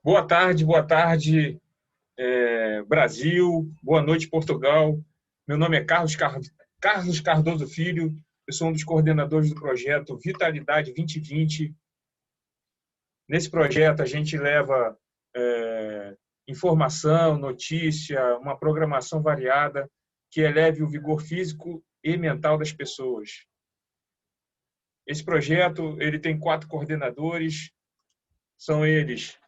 Boa tarde, Brasil. Boa noite, Portugal. Meu nome é Carlos Cardoso Filho. Eu sou um dos coordenadores do projeto Vitalidade 2020. Nesse projeto, a gente leva informação, notícia, uma programação variada que eleve o vigor físico e mental das pessoas. Esse projeto ele tem 4 coordenadores. São eles: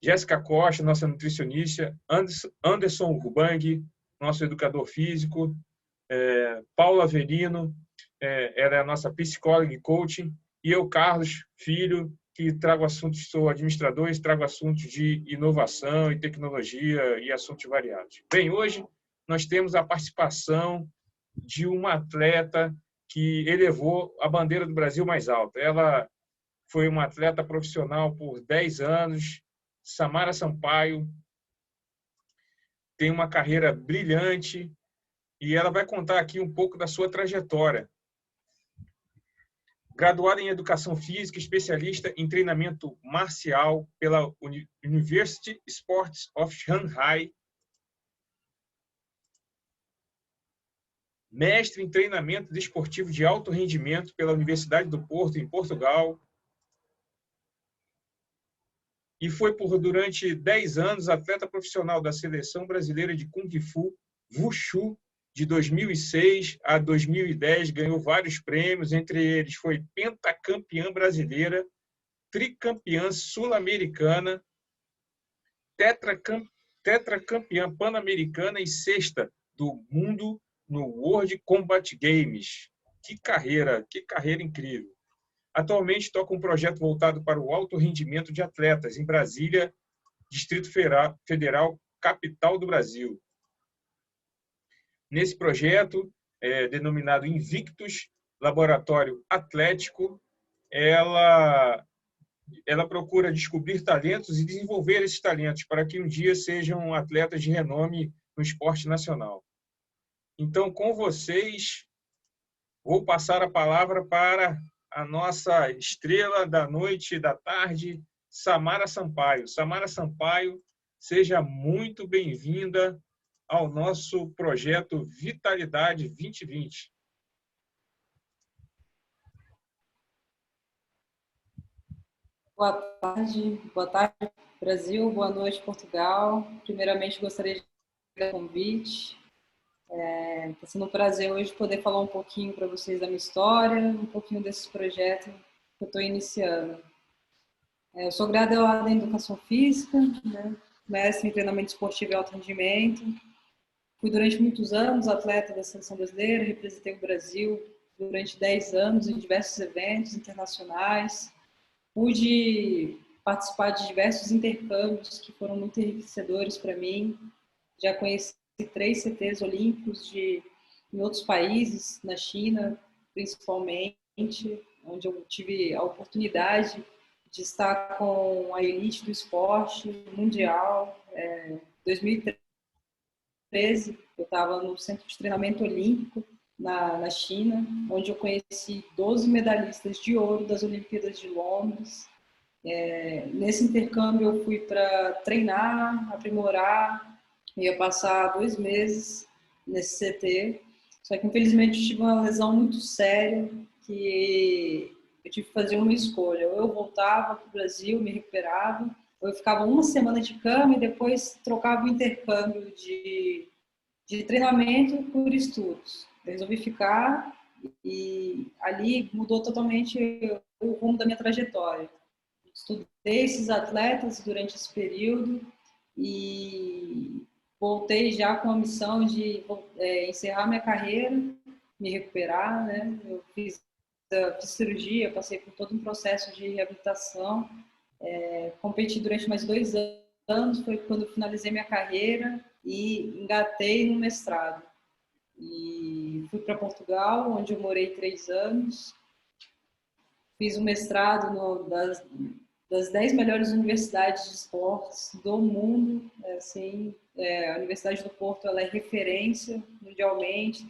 Jéssica Costa, nossa nutricionista, Anderson Rubang, nosso educador físico, Paula Avelino, ela é a nossa psicóloga e coaching, e eu, Carlos Filho, que trago assuntos, sou administrador e trago assuntos de inovação e tecnologia e assuntos variados. Bem, hoje nós temos a participação de uma atleta que elevou a bandeira do Brasil mais alta. Ela foi uma atleta profissional por 10 anos, Samara Sampaio, tem uma carreira brilhante e ela vai contar aqui um pouco da sua trajetória. Graduada em Educação Física, especialista em treinamento marcial pela University Sports of Shanghai, mestre em treinamento desportivo de alto rendimento pela Universidade do Porto, em Portugal, e foi durante 10 anos atleta profissional da Seleção Brasileira de Kung Fu Wushu de 2006 a 2010, ganhou vários prêmios, entre eles foi pentacampeã brasileira, tricampeã sul-americana, tetracampeã pan-americana e sexta do mundo no World Combat Games. Que carreira incrível. Atualmente toca um projeto voltado para o alto rendimento de atletas em Brasília, Distrito Federal, capital do Brasil. Nesse projeto, denominado Invictus Laboratório Atlético, ela procura descobrir talentos e desenvolver esses talentos para que um dia sejam atletas de renome no esporte nacional. Então, com vocês, vou passar a palavra para a nossa estrela da noite e da tarde, Samara Sampaio. Samara Sampaio, seja muito bem-vinda ao nosso projeto Vitalidade 2020. Boa tarde, Brasil, boa noite, Portugal. Primeiramente, gostaria de agradecer o convite. Está sendo um prazer hoje poder falar um pouquinho para vocês da minha história, um pouquinho desse projeto que eu estou iniciando. Eu sou graduada em Educação Física, né? Mestre em Treinamento Esportivo e Alto Rendimento. Fui durante muitos anos atleta da Seleção Brasileira, representei o Brasil durante 10 anos em diversos eventos internacionais. Pude participar de diversos intercâmbios que foram muito enriquecedores para mim. Já conheci 3 CTs olímpicos em outros países, na China, principalmente, onde eu tive a oportunidade de estar com a elite do esporte mundial. Em 2013, eu estava no Centro de Treinamento Olímpico, na China, onde eu conheci 12 medalhistas de ouro das Olimpíadas de Londres. Nesse intercâmbio eu fui para treinar, aprimorar, ia passar 2 meses nesse CT, só que infelizmente eu tive uma lesão muito séria que eu tive que fazer uma escolha: ou eu voltava para o Brasil, me recuperava, ou eu ficava uma semana de cama e depois trocava o intercâmbio de treinamento por estudos. Eu resolvi ficar e ali mudou totalmente o rumo da minha trajetória. Estudei esses atletas durante esse período e voltei já com a missão de encerrar minha carreira, me recuperar, né? Eu fiz cirurgia, passei por todo um processo de reabilitação, competi durante mais 2 anos, foi quando eu finalizei minha carreira e engatei no mestrado. E fui para Portugal, onde eu morei 3 anos. Fiz um mestrado das 10 melhores universidades de esportes do mundo. Assim, a Universidade do Porto ela é referência mundialmente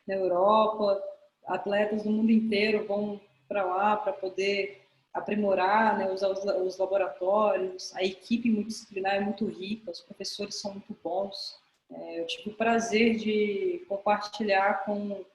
na Europa. Atletas do mundo inteiro vão para lá para poder aprimorar, né, usar os laboratórios, a equipe multidisciplinar é muito rica, os professores são muito bons. Eu tive o prazer de compartilhar com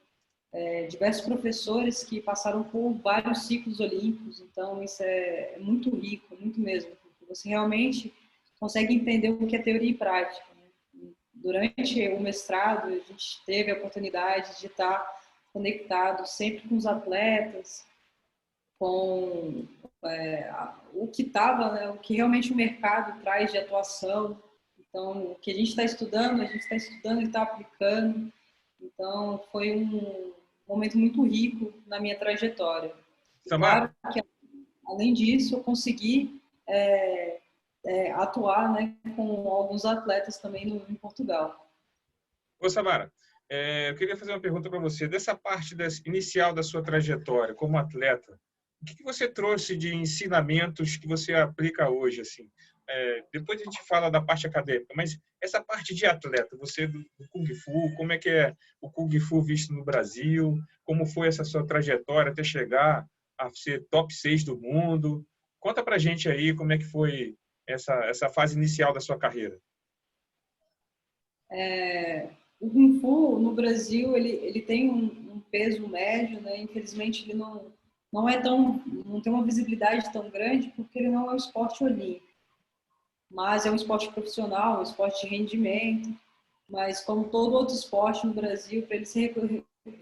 diversos professores que passaram por vários ciclos olímpicos, então isso é muito rico, muito mesmo, porque você realmente consegue entender o que é teoria e prática, né? Durante o mestrado, a gente teve a oportunidade de estar conectado sempre com os atletas, com o que estava, né, o que realmente o mercado traz de atuação. Então, o que a gente está estudando e está aplicando. Então, foi um momento muito rico na minha trajetória. E Samara, claro que, além disso, eu consegui atuar, né, com alguns atletas também em Portugal. ô Samara, eu queria fazer uma pergunta para você. Dessa parte inicial da sua trajetória como atleta, o que você trouxe de ensinamentos que você aplica hoje? Assim? Depois a gente fala da parte acadêmica, mas essa parte de atleta, você do Kung Fu, como é que é o Kung Fu visto no Brasil? Como foi essa sua trajetória até chegar a ser top 6 do mundo? Conta para a gente aí como é que foi essa fase inicial da sua carreira. O Kung Fu no Brasil ele tem um peso médio, né? Infelizmente ele não tem uma visibilidade tão grande porque ele não é um esporte olímpico, mas é um esporte profissional, um esporte de rendimento. Mas como todo outro esporte no Brasil, para ele ser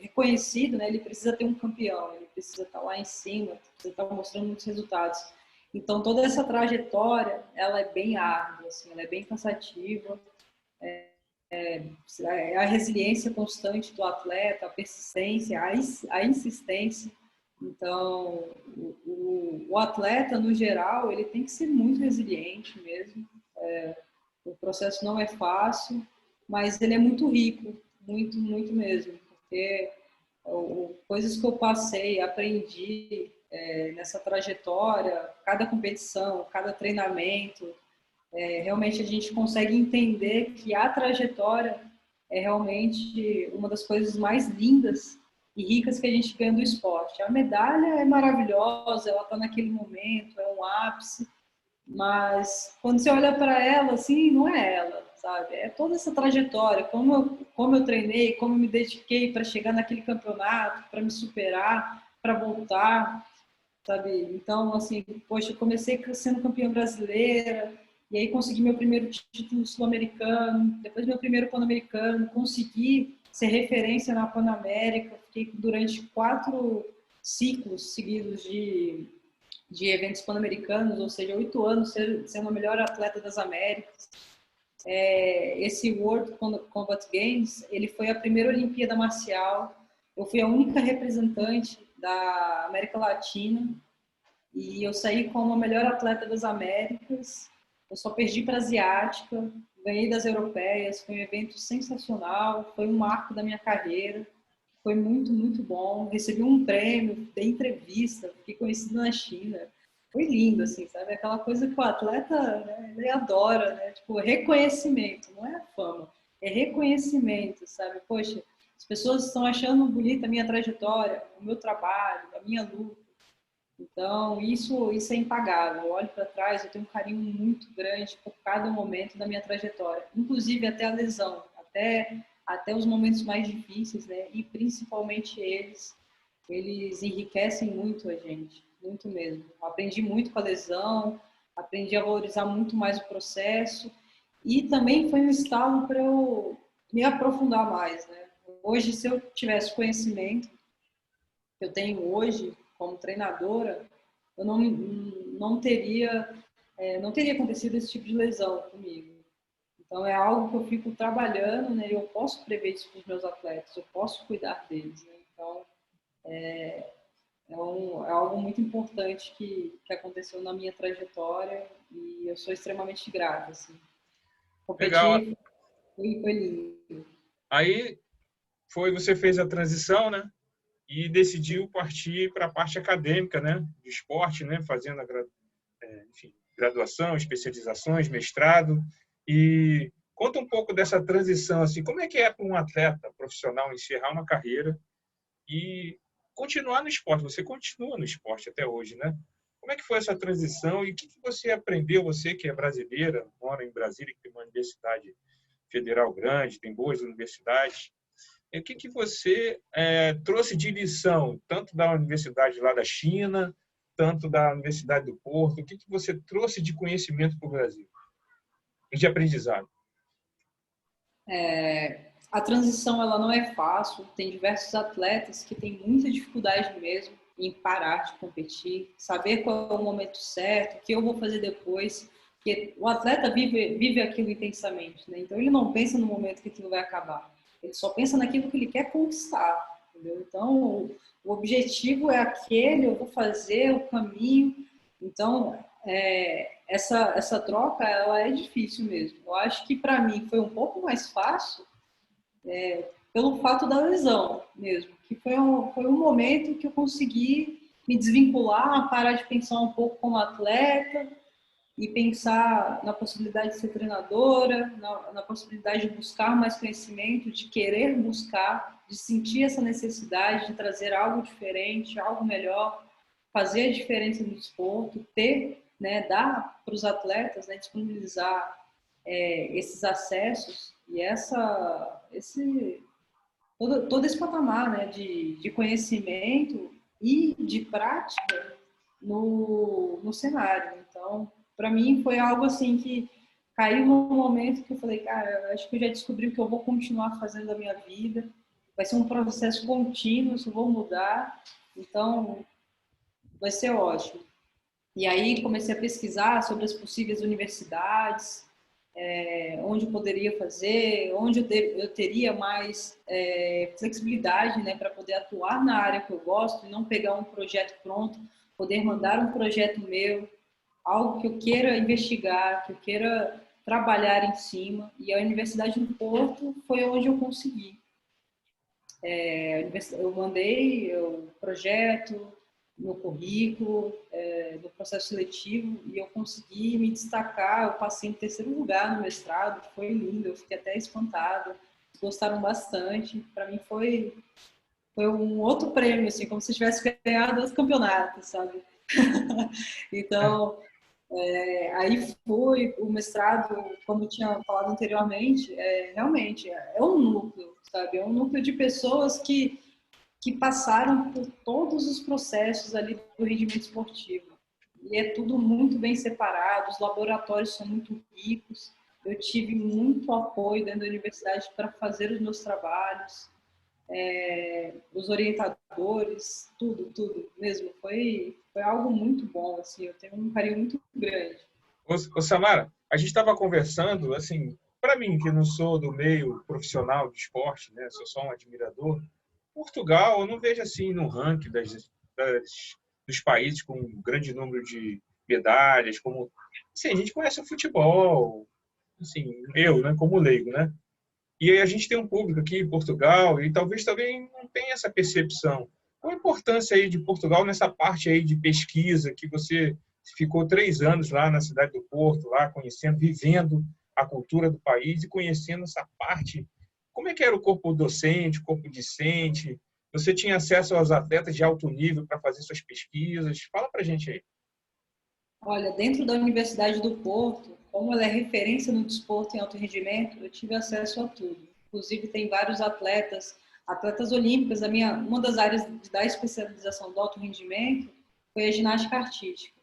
reconhecido, né, ele precisa ter um campeão, ele precisa estar lá em cima, precisa estar mostrando muitos resultados. Então toda essa trajetória, ela é bem árdua, assim, ela é bem cansativa. A resiliência constante do atleta, a persistência, a insistência. Então, o atleta, no geral, ele tem que ser muito resiliente mesmo. O processo não é fácil, mas ele é muito rico, muito, muito mesmo. Porque coisas que eu passei, aprendi nessa trajetória, cada competição, cada treinamento, realmente a gente consegue entender que a trajetória é realmente uma das coisas mais lindas e ricas que a gente ganha do esporte. A medalha é maravilhosa, ela está naquele momento, é um ápice, mas quando você olha para ela, assim, não é ela, sabe? É toda essa trajetória, como eu treinei, como eu me dediquei para chegar naquele campeonato, para me superar, para voltar, sabe? Então, assim, poxa, eu comecei sendo campeã brasileira, e aí consegui meu primeiro título sul-americano, depois meu primeiro pan-americano, consegui ser referência na Pan-América, fiquei durante 4 ciclos seguidos de eventos pan-americanos, ou seja, 8 anos sendo a melhor atleta das Américas. Esse World Combat Games, ele foi a primeira Olimpíada marcial, eu fui a única representante da América Latina, e eu saí como a melhor atleta das Américas. Eu só perdi para a asiática, ganhei das europeias, foi um evento sensacional, foi um marco da minha carreira, foi muito, muito bom. Recebi um prêmio, dei entrevista, fiquei conhecida na China. Foi lindo, assim, sabe? Aquela coisa que o atleta, né, ele adora, né? Tipo, reconhecimento, não é fama, é reconhecimento, sabe? Poxa, as pessoas estão achando bonita a minha trajetória, o meu trabalho, a minha luta. Então, isso é impagável. Eu olho para trás, eu tenho um carinho muito grande por cada momento da minha trajetória, inclusive até a lesão, até os momentos mais difíceis, né? E principalmente eles enriquecem muito a gente, muito mesmo. Eu aprendi muito com a lesão, aprendi a valorizar muito mais o processo e também foi um estalo para eu me aprofundar mais, né? Hoje, se eu tivesse conhecimento que eu tenho hoje como treinadora, eu não teria acontecido esse tipo de lesão comigo. Então, é algo que eu fico trabalhando, né? Eu posso prever isso para os meus atletas, eu posso cuidar deles, né? Então, é algo muito importante que aconteceu na minha trajetória e eu sou extremamente grata, assim. Legal. Competir foi lindo. Aí você fez a transição, né? E decidiu partir para a parte acadêmica, né? Do esporte, né? Fazendo enfim, graduação, especializações, mestrado. E conta um pouco dessa transição, assim, como é que é para um atleta profissional encerrar uma carreira e continuar no esporte? Você continua no esporte até hoje, né? Como é que foi essa transição e o que você aprendeu, você que é brasileira, mora em Brasília, que tem uma universidade federal grande, tem boas universidades, e o que você trouxe de lição, tanto da universidade lá da China, tanto da Universidade do Porto, o que você trouxe de conhecimento para o Brasil e de aprendizado? A transição ela não é fácil, tem diversos atletas que têm muita dificuldade mesmo em parar de competir, saber qual é o momento certo, o que eu vou fazer depois, porque o atleta vive aquilo intensamente, né? Então ele não pensa no momento que aquilo vai acabar, ele só pensa naquilo que ele quer conquistar, entendeu? Então o objetivo é aquele, eu vou fazer o caminho, então essa troca ela é difícil mesmo. Eu acho que para mim foi um pouco mais fácil pelo fato da lesão mesmo, que foi um momento que eu consegui me desvincular, parar de pensar um pouco como atleta e pensar na possibilidade de ser treinadora, na possibilidade de buscar mais conhecimento, de querer buscar, de sentir essa necessidade de trazer algo diferente, algo melhor, fazer a diferença no desporto, né, dar para os atletas, né, disponibilizar esses acessos e todo esse patamar, né, de conhecimento e de prática no cenário. Então, para mim foi algo assim que caiu num momento que eu falei, cara, acho que eu já descobri o que eu vou continuar fazendo da minha vida. Vai ser um processo contínuo, eu vou mudar. Então, vai ser ótimo. E aí comecei a pesquisar sobre as possíveis universidades, onde eu poderia fazer, onde eu teria mais flexibilidade, né, para poder atuar na área que eu gosto e não pegar um projeto pronto, poder mandar um projeto meu, algo que eu queira investigar, que eu queira trabalhar em cima. E a Universidade do Porto foi onde eu consegui. Eu mandei o projeto, meu currículo, no processo seletivo, e eu consegui me destacar. Eu passei em terceiro lugar no mestrado, foi lindo, eu fiquei até espantada, gostaram bastante. Para mim foi um outro prêmio, assim, como se eu tivesse ganhado 2 campeonatos, sabe? Então, aí foi o mestrado, como eu tinha falado anteriormente, realmente é um núcleo, sabe? É um núcleo de pessoas que passaram por todos os processos ali do rendimento esportivo. E é tudo muito bem separado, os laboratórios são muito ricos. Eu tive muito apoio dentro da universidade para fazer os meus trabalhos, os orientadores, tudo mesmo. Foi algo muito bom, assim, eu tenho um carinho muito grande. Ô, Samara, a gente estava conversando, assim, para mim, que não sou do meio profissional de esporte, né, sou só um admirador, Portugal, eu não vejo assim no ranking dos países com um grande número de medalhas, como assim, a gente conhece o futebol, assim, eu, né, como leigo, né? E aí a gente tem um público aqui em Portugal e talvez também não tenha essa percepção. Qual a importância aí de Portugal nessa parte aí de pesquisa que você ficou 3 anos lá na cidade do Porto, lá conhecendo, vivendo a cultura do país e conhecendo essa parte. Como é que era o corpo docente, o corpo discente? Você tinha acesso aos atletas de alto nível para fazer suas pesquisas? Fala para a gente aí. Olha, dentro da Universidade do Porto, como ela é referência no desporto em alto rendimento, eu tive acesso a tudo. Inclusive, tem vários atletas olímpicos. Uma das áreas da especialização do alto rendimento foi a ginástica artística.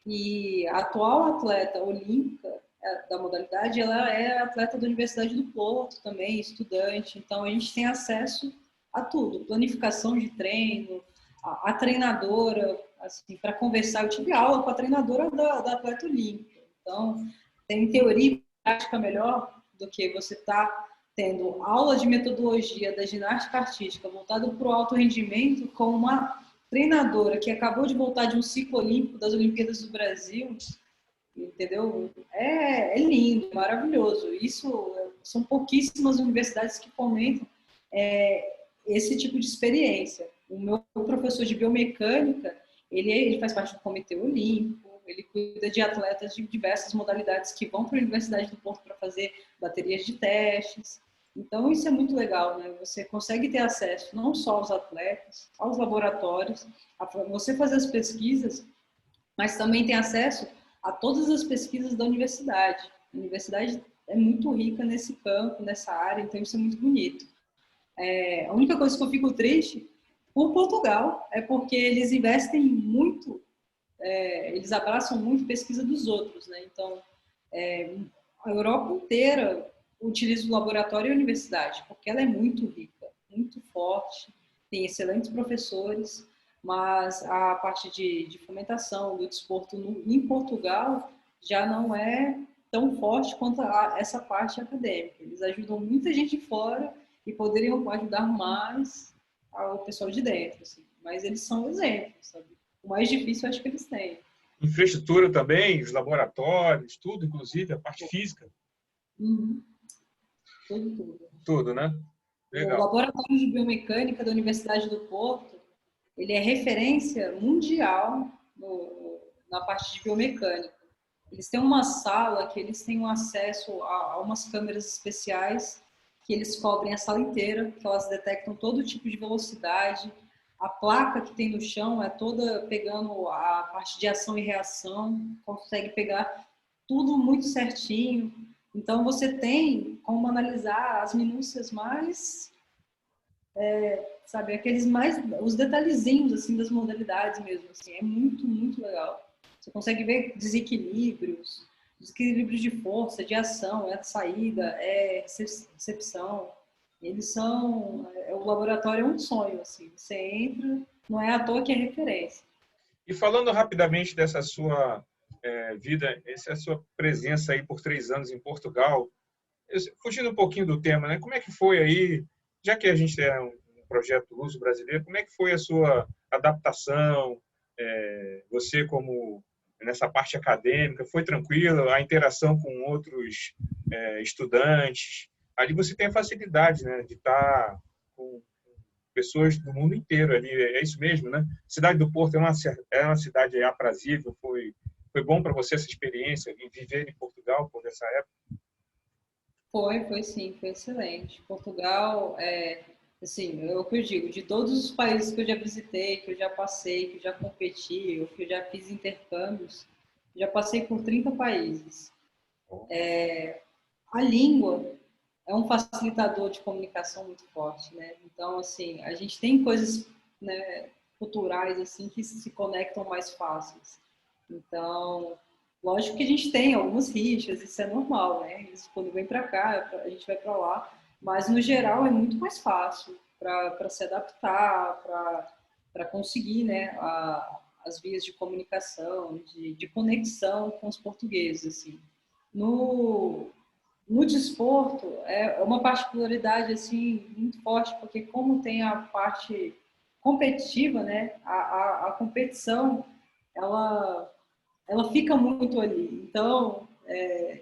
E a atual atleta olímpica da modalidade, ela é atleta da Universidade do Porto também, estudante. Então, a gente tem acesso a tudo. Planificação de treino, a treinadora, assim, para conversar. Eu tive aula com a treinadora da atleta olímpica. Então, tem teoria e prática melhor do que você tá tendo aula de metodologia da ginástica artística voltada para o alto rendimento com uma treinadora que acabou de voltar de um ciclo olímpico das Olimpíadas do Brasil, entendeu? É lindo, maravilhoso. Isso são pouquíssimas universidades que fomentam esse tipo de experiência. O meu professor de biomecânica, ele faz parte do Comitê Olímpico, ele cuida de atletas de diversas modalidades que vão para a Universidade do Porto para fazer baterias de testes. Então, isso é muito legal, né? Você consegue ter acesso não só aos atletas, aos laboratórios, a você fazer as pesquisas mas também tem acesso a todas as pesquisas da universidade. A universidade é muito rica nesse campo, nessa área, então isso é muito bonito. A única coisa que eu fico triste por Portugal é porque eles investem muito, eles abraçam muito pesquisa dos outros, né? Então, a Europa inteira utiliza o laboratório e a universidade, porque ela é muito rica, muito forte, tem excelentes professores, mas a parte de fomentação, do desporto em Portugal já não é tão forte quanto essa parte acadêmica. Eles ajudam muita gente fora e poderiam ajudar mais ao pessoal de dentro, assim. Mas eles são exemplos, sabe? O mais difícil eu acho que eles têm. Infraestrutura também, os laboratórios, tudo, inclusive a parte física. Uhum. Tudo. Tudo, né? O Legal. Laboratório de Biomecânica da Universidade do Porto, ele é referência mundial na parte de biomecânica. Eles têm uma sala que eles têm um acesso a umas câmeras especiais que eles cobrem a sala inteira, que elas detectam todo tipo de velocidade. A placa que tem no chão é toda pegando a parte de ação e reação, consegue pegar tudo muito certinho. Então, você tem como analisar as minúcias mais, sabe, os detalhezinhos, assim, das modalidades mesmo, assim, é muito, muito legal. Você consegue ver desequilíbrios de força, de ação, saída, recepção. Eles são, o laboratório é um sonho, assim, você entra, não é à toa que é referência. E falando rapidamente dessa sua vida, essa sua presença aí por 3 anos em Portugal, fugindo um pouquinho do tema, né? Como é que foi aí, já que a gente é um projeto Luso brasileiro, como é que foi a sua adaptação? Você como nessa parte acadêmica, foi tranquila? A interação com outros estudantes? Ali você tem a facilidade, né, de estar com pessoas do mundo inteiro ali, é isso mesmo, né? Cidade do Porto é uma cidade aprazível, foi bom para você essa experiência em viver em Portugal por essa época? Foi sim, foi excelente. Portugal, assim, é o que eu digo, de todos os países que eu já visitei, que eu já passei, que eu já competi, ou que eu já fiz intercâmbios, já passei por 30 países. A língua é um facilitador de comunicação muito forte, né? Então, assim, a gente tem coisas, né, culturais, assim, que se conectam mais fáceis. Então, lógico que a gente tem algumas rixas, isso é normal, né? Eles, quando vem para cá, a gente vai para lá, mas no geral é muito mais fácil para se adaptar, para conseguir, né, as vias de comunicação, de conexão com os portugueses, assim. No desporto é uma particularidade assim muito forte, porque como tem a parte competitiva, né, a competição ela fica muito ali. Então,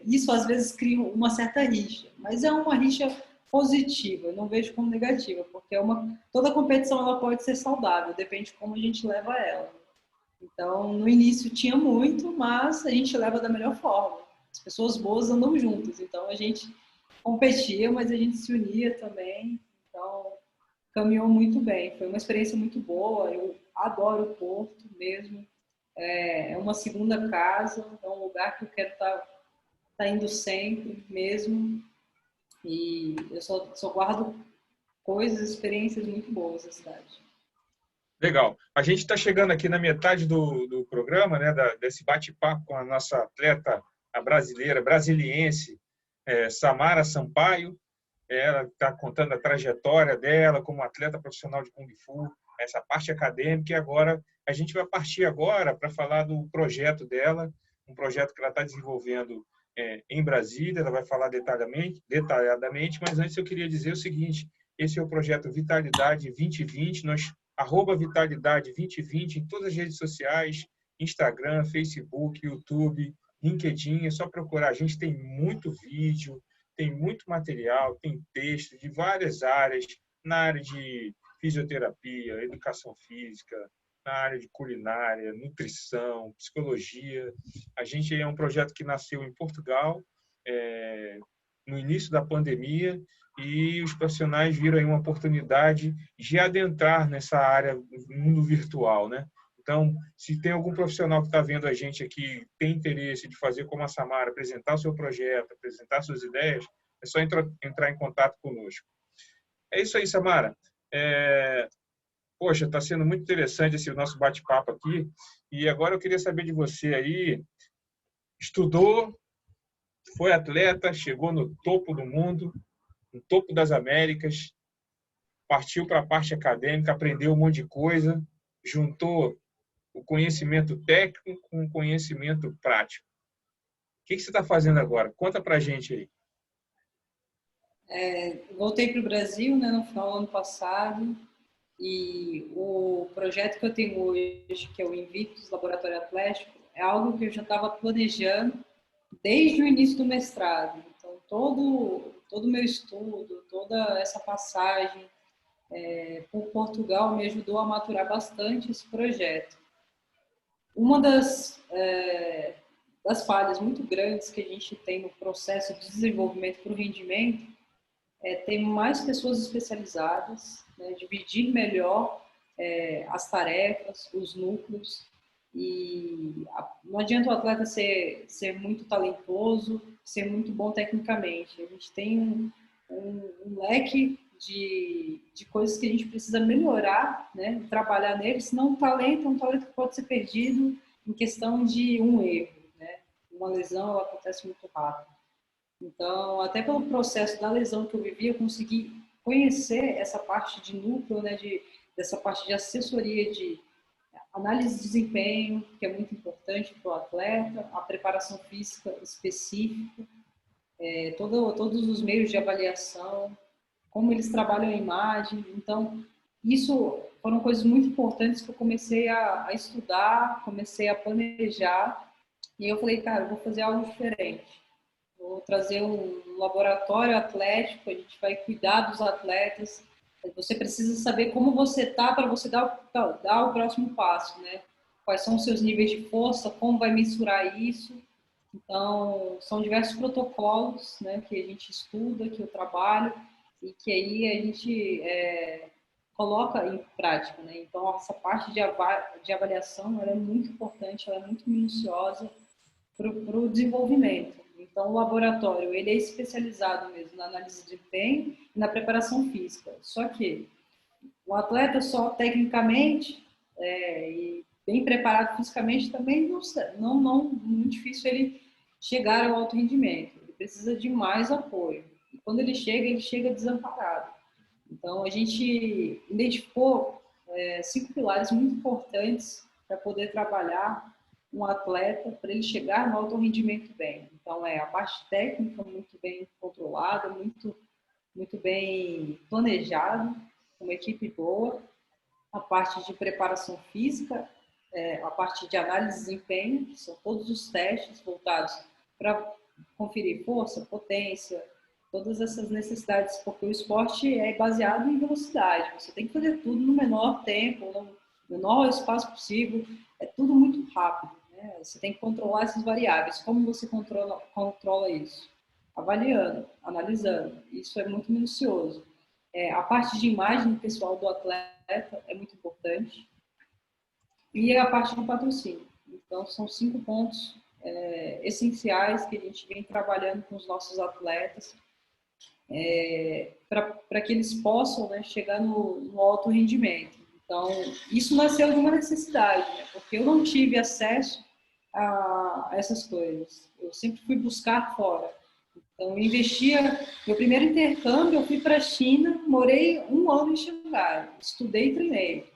isso às vezes cria uma certa rixa, mas é uma rixa positiva, eu não vejo como negativa, porque toda competição ela pode ser saudável, depende de como a gente leva ela. Então, no início tinha muito, mas a gente leva da melhor forma. As pessoas boas andam juntas, então a gente competia, mas a gente se unia também. Então, caminhou muito bem. Foi uma experiência muito boa. Eu adoro o Porto mesmo. É uma segunda casa, é um lugar que eu quero estar indo sempre mesmo. E eu só guardo coisas, experiências muito boas da cidade. Legal. A gente está chegando aqui na metade do programa, né, desse bate-papo com a nossa atleta, a brasileira, brasiliense, Samara Sampaio. Ela está contando a trajetória dela como atleta profissional de Kung Fu, essa parte acadêmica, e agora a gente vai partir agora para falar do projeto dela, um projeto que ela está desenvolvendo em Brasília. Ela vai falar detalhadamente, mas antes eu queria dizer o seguinte: esse é o projeto Vitalidade 2020, nós @Vitalidade 2020 em todas as redes sociais, Instagram, Facebook, YouTube, LinkedIn, é só procurar. A gente tem muito vídeo, tem muito material, tem texto de várias áreas, na área de fisioterapia, educação física, na área de culinária, nutrição, psicologia. A gente é um projeto que nasceu em Portugal, no início da pandemia, e os profissionais viram aí uma oportunidade de adentrar nessa área, no mundo virtual, né? Então, se tem algum profissional que está vendo a gente aqui, tem interesse de fazer como a Samara, apresentar o seu projeto, apresentar suas ideias, é só entrar em contato conosco. É isso aí, Samara. Poxa, está sendo muito interessante esse nosso bate-papo aqui. E agora eu queria saber de você aí, estudou, foi atleta, chegou no topo do mundo, no topo das Américas, partiu para a parte acadêmica, aprendeu um monte de coisa, juntou o conhecimento técnico com o conhecimento prático. O que você está fazendo agora? Conta para a gente aí. Voltei para o Brasil, né, no final do ano passado, e o projeto que eu tenho hoje, que é o Invictus Laboratório Atlético, é algo que eu já estava planejando desde o início do mestrado. Então, todo o meu estudo, toda essa passagem por Portugal me ajudou a maturar bastante esse projeto. Uma das falhas muito grandes que a gente tem no processo de desenvolvimento para o rendimento é ter mais pessoas especializadas, né, dividir melhor as tarefas, os núcleos. E não adianta o atleta ser muito talentoso, ser muito bom tecnicamente. A gente tem um leque de coisas que a gente precisa melhorar, né, trabalhar neles, senão o talento é um talento que pode ser perdido em questão de um erro, né? Uma lesão ela acontece muito rápido. Então, até pelo processo da lesão que eu vivi, eu consegui conhecer essa parte de núcleo, né, dessa parte de assessoria, de análise de desempenho, que é muito importante para o atleta, a preparação física específica, todos os meios de avaliação, como eles trabalham a imagem. Então, isso foram coisas muito importantes que eu comecei a estudar, comecei a planejar, e eu falei, cara, eu vou fazer algo diferente. Vou trazer um laboratório atlético, a gente vai cuidar dos atletas. Você precisa saber como você está para você dar o próximo passo, né? Quais são os seus níveis de força, como vai mensurar isso. Então, são diversos protocolos, né, que a gente estuda, que eu trabalho, e que aí a gente coloca em prática, né? Então, essa parte de avaliação ela é muito importante, ela é muito minuciosa para o desenvolvimento. Então, o laboratório ele é especializado mesmo na análise de desempenho e na preparação física. Só que o atleta só tecnicamente e bem preparado fisicamente também não muito difícil ele chegar ao alto rendimento. Ele precisa de mais apoio. E quando ele chega desamparado. Então, a gente identificou 5 pilares muito importantes para poder trabalhar um atleta para ele chegar no alto rendimento bem. Então, a parte técnica muito bem controlada, muito bem planejada, uma equipe boa, a parte de preparação física, a parte de análise de desempenho, que são todos os testes voltados para conferir força, potência, todas essas necessidades, porque o esporte é baseado em velocidade. Você tem que fazer tudo no menor tempo, no menor espaço possível, é tudo muito rápido. Né? Você tem que controlar essas variáveis. Como você controla isso? Avaliando, analisando. Isso é muito minucioso. A parte de imagem pessoal do atleta é muito importante. E a parte do patrocínio. Então, são 5 pontos essenciais que a gente vem trabalhando com os nossos atletas para que eles possam, né, chegar no alto rendimento. Então, isso nasceu de uma necessidade, né, porque eu não tive acesso a essas coisas. Eu sempre fui buscar fora. Então, eu investia. Meu primeiro intercâmbio, eu fui para a China, morei 1 ano em Xangai, estudei e treinei.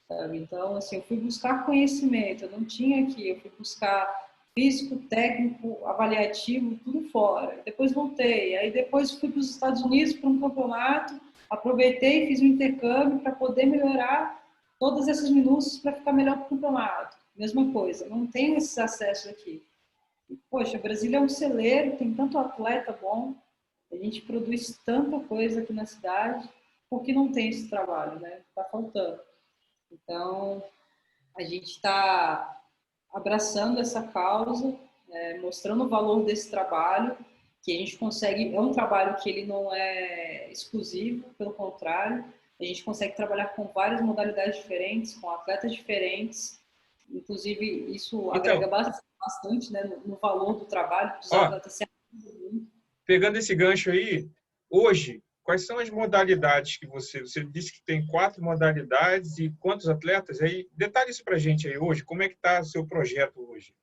Sabe? Então, assim, eu fui buscar conhecimento, eu não tinha aqui, eu fui buscar físico, técnico, avaliativo, tudo fora. Depois voltei, aí depois fui para os Estados Unidos para um campeonato, aproveitei, fiz um intercâmbio para poder melhorar todas essas minúcias para ficar melhor para o campeonato. Mesma coisa, não tenho esses acessos aqui. E, poxa, o Brasil é um celeiro, tem tanto atleta bom, a gente produz tanta coisa aqui na cidade, porque não tem esse trabalho, né? Está faltando. Então, a gente está abraçando essa causa, mostrando o valor desse trabalho, que a gente consegue, é um trabalho que ele não é exclusivo, pelo contrário, a gente consegue trabalhar com várias modalidades diferentes, com atletas diferentes, Inclusive, isso Então, agrega bastante, né, no valor do trabalho dos ó, atletas. pegando esse gancho aí, hoje, quais são as modalidades que você disse que tem 4 modalidades e quantos atletas? Aí, detalhe isso para a gente aí hoje, como é que está o seu projeto hoje?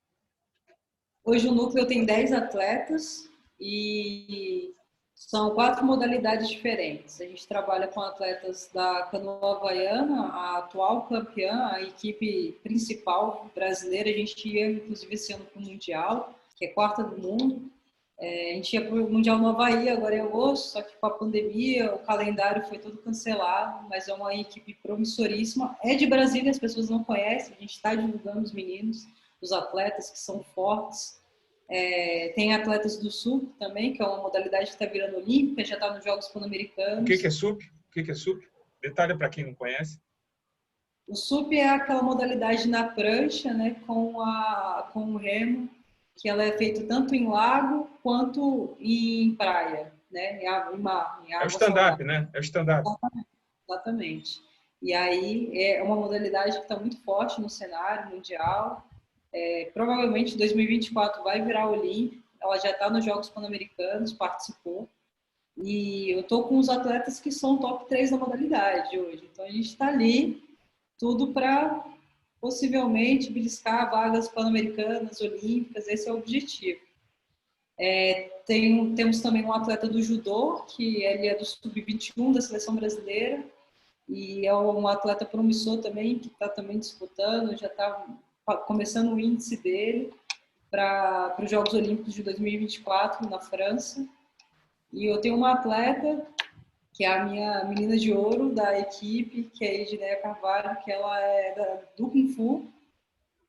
Hoje o núcleo tem 10 atletas e são 4 modalidades diferentes. A gente trabalha com atletas da canoa havaiana, a atual campeã, a equipe principal brasileira. A gente ia, inclusive, esse ano para o Mundial, que é quarta do mundo. A gente ia para o Mundial no Havaí agora em agosto, só que com a pandemia o calendário foi todo cancelado, mas é uma equipe promissoríssima. É de Brasília, as pessoas não conhecem, a gente está divulgando os meninos, os atletas que são fortes. Tem atletas do SUP também, que é uma modalidade que está virando olímpica, já está nos Jogos O Pan-Americanos. que é SUP? O que é SUP? Detalhe para quem não conhece. O SUP é aquela modalidade na prancha, né, com o remo, que ela é feita tanto em lago quanto em praia, né, em mar, em É o água stand-up, salgada. né? É o stand-up. Exatamente. E aí é uma modalidade que está muito forte no cenário mundial. Provavelmente 2024 vai virar olímpico. Ela já está nos Jogos Pan-Americanos, participou. E eu estou com os atletas que são top 3 da modalidade hoje. Então a gente está ali, tudo para possivelmente beliscar vagas pan-americanas, olímpicas. Esse é o objetivo. Temos também um atleta do judô, que ele é do sub-21 da seleção brasileira. E é um atleta promissor também, que está também disputando, já está começando o índice dele para os Jogos Olímpicos de 2024 na França. E eu tenho uma atleta, que é a minha menina de ouro da equipe, que é a Edneia Carvalho, que ela é do Kung Fu.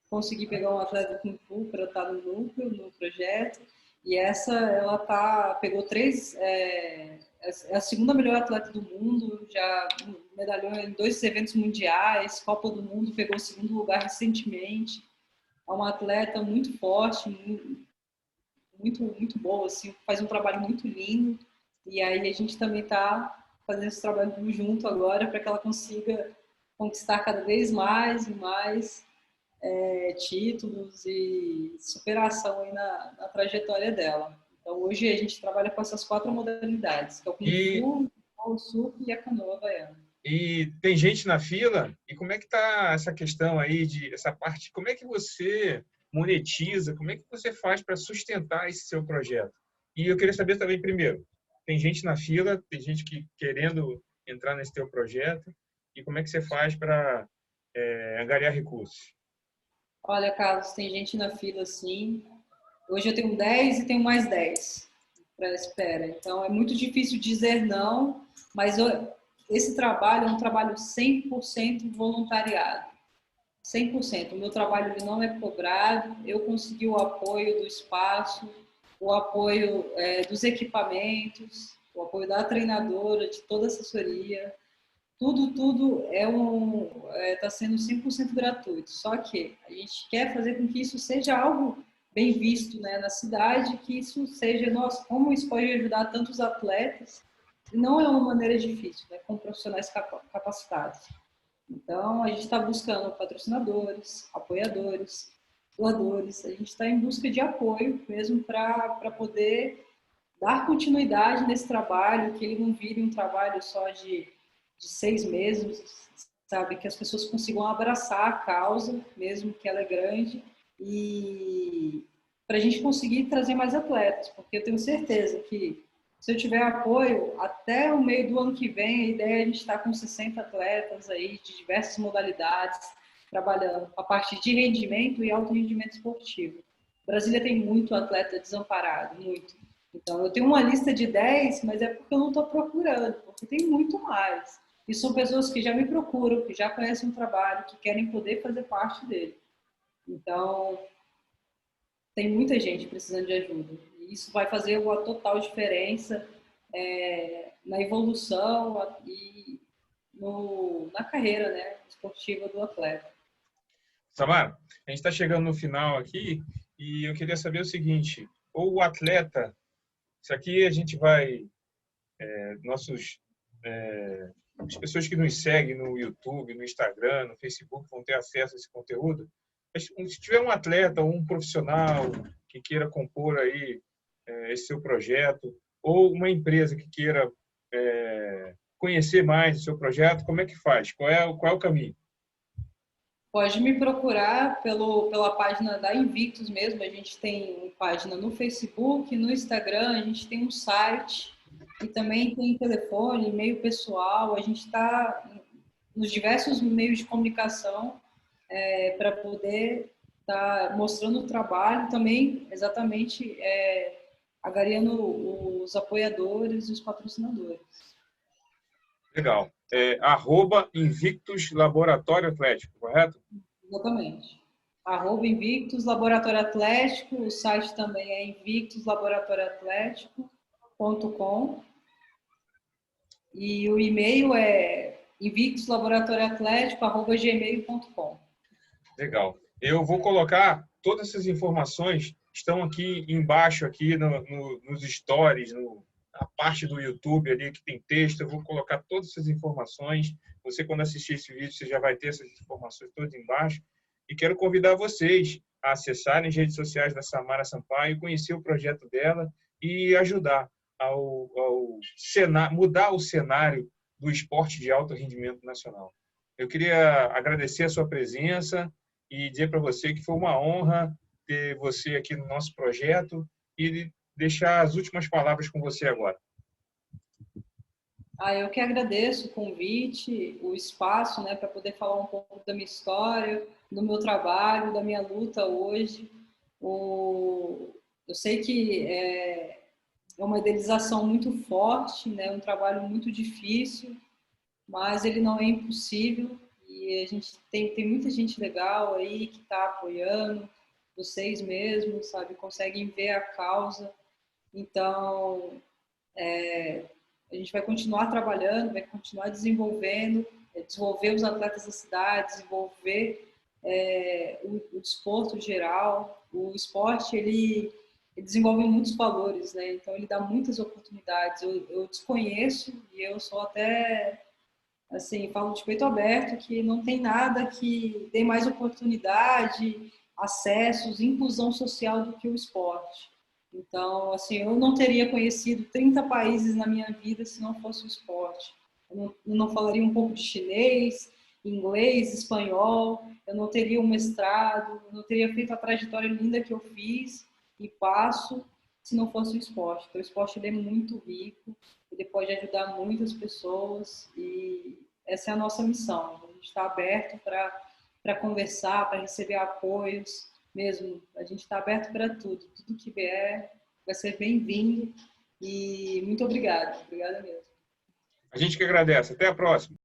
Consegui pegar um atleta do Kung Fu para estar no núcleo, no projeto. E ela pegou 3, é a segunda melhor atleta do mundo, já medalhou em 2 eventos mundiais, Copa do Mundo, pegou o 2º lugar recentemente. É uma atleta muito forte, muito, muito boa, assim, faz um trabalho muito lindo. E aí a gente também está fazendo esse trabalho junto agora para que ela consiga conquistar cada vez mais e mais títulos e superação aí na trajetória dela. Então, hoje a gente trabalha com essas 4 modalidades, que é o Kung E, Fu, o surf e a canoa havaiana. e tem gente na fila? E como é que está essa questão aí, essa parte? Como é que você monetiza? Como é que você faz para sustentar esse seu projeto? E eu queria saber também, primeiro, tem gente na fila, tem gente que querendo entrar nesse teu projeto, e como é que você faz para angariar recursos? Olha, Carlos, tem gente na fila, sim. Hoje eu tenho 10 e tenho mais 10 para espera. Então, é muito difícil dizer não, mas esse trabalho é um trabalho 100% voluntariado. 100%. O meu trabalho ele não é cobrado, eu consegui o apoio do espaço, o apoio dos equipamentos, o apoio da treinadora, de toda a assessoria. Tudo está sendo 100% gratuito. Só que a gente quer fazer com que isso seja algo bem visto, né, na cidade, que isso seja, nossa, como isso pode ajudar tantos atletas. Não é uma maneira difícil, né, com profissionais capacitados. Então, a gente está buscando patrocinadores, apoiadores, doadores. A gente está em busca de apoio mesmo para poder dar continuidade nesse trabalho, que ele não vire um trabalho só de 6 meses, sabe? Que as pessoas consigam abraçar a causa, mesmo que ela é grande, e para a gente conseguir trazer mais atletas, porque eu tenho certeza que se eu tiver apoio, até o meio do ano que vem, a ideia é a gente estar com 60 atletas aí de diversas modalidades, trabalhando a parte de rendimento e alto rendimento esportivo. Brasília tem muito atleta desamparado, muito. Então, eu tenho uma lista de 10, mas é porque eu não estou procurando, porque tem muito mais. E são pessoas que já me procuram, que já conhecem o trabalho, que querem poder fazer parte dele. Então, tem muita gente precisando de ajuda. E isso vai fazer uma total diferença na evolução e na carreira, né, esportiva do atleta. Samara, a gente está chegando no final aqui e eu queria saber o seguinte: ou o atleta, isso aqui a gente vai, as pessoas que nos seguem no YouTube, no Instagram, no Facebook vão ter acesso a esse conteúdo. Mas se tiver um atleta ou um profissional que queira compor aí esse seu projeto, ou uma empresa que queira conhecer mais o seu projeto, como é que faz? Qual é o caminho? Pode me procurar pela página da Invictus mesmo. A gente tem página no Facebook, no Instagram, a gente tem um site e também tem telefone, e-mail pessoal. A gente está nos diversos meios de comunicação para poder estar mostrando o trabalho também, exatamente, agariando os apoiadores e os patrocinadores. Legal. @Invictus Laboratório Atlético, correto? Exatamente. @Invictus Laboratório Atlético, o site também é invictuslaboratorioatlético.com e o e-mail é invictuslaboratorioatlético@gmail.com. Legal. Eu vou colocar todas essas informações, estão aqui embaixo, aqui nos stories, na parte do YouTube ali que tem texto. Eu vou colocar todas essas informações. Você, quando assistir esse vídeo, você já vai ter essas informações todas embaixo. E quero convidar vocês a acessarem as redes sociais da Samara Sampaio, conhecer o projeto dela e ajudar ao mudar o cenário do esporte de alto rendimento nacional. Eu queria agradecer a sua presença e dizer para você que foi uma honra ter você aqui no nosso projeto e deixar as últimas palavras com você agora. Eu que agradeço o convite, o espaço, né, para poder falar um pouco da minha história, do meu trabalho, da minha luta hoje. Eu sei que é uma idealização muito forte, né, um trabalho muito difícil, mas ele não é impossível e a gente tem muita gente legal aí que está apoiando, vocês mesmos, sabe, conseguem ver a causa. Então, a gente vai continuar trabalhando, vai continuar desenvolvendo, desenvolver os atletas da cidade, desenvolver o desporto geral. O esporte, ele desenvolve muitos valores, né? Então, ele dá muitas oportunidades. Eu desconheço e eu sou até, assim, falo de peito aberto que não tem nada que dê mais oportunidade, acessos, inclusão social do que o esporte. Então, assim, eu não teria conhecido 30 países na minha vida se não fosse o esporte. Eu não falaria um pouco de chinês, inglês, espanhol, eu não teria um mestrado, eu não teria feito a trajetória linda que eu fiz e passo se não fosse o esporte. Então, o esporte ele é muito rico, ele pode ajudar muitas pessoas e essa é a nossa missão. A gente está aberto para conversar, para receber apoios, mesmo. A gente está aberto para tudo. Tudo que vier vai ser bem-vindo. E muito obrigada. Obrigada mesmo. A gente que agradece. Até a próxima.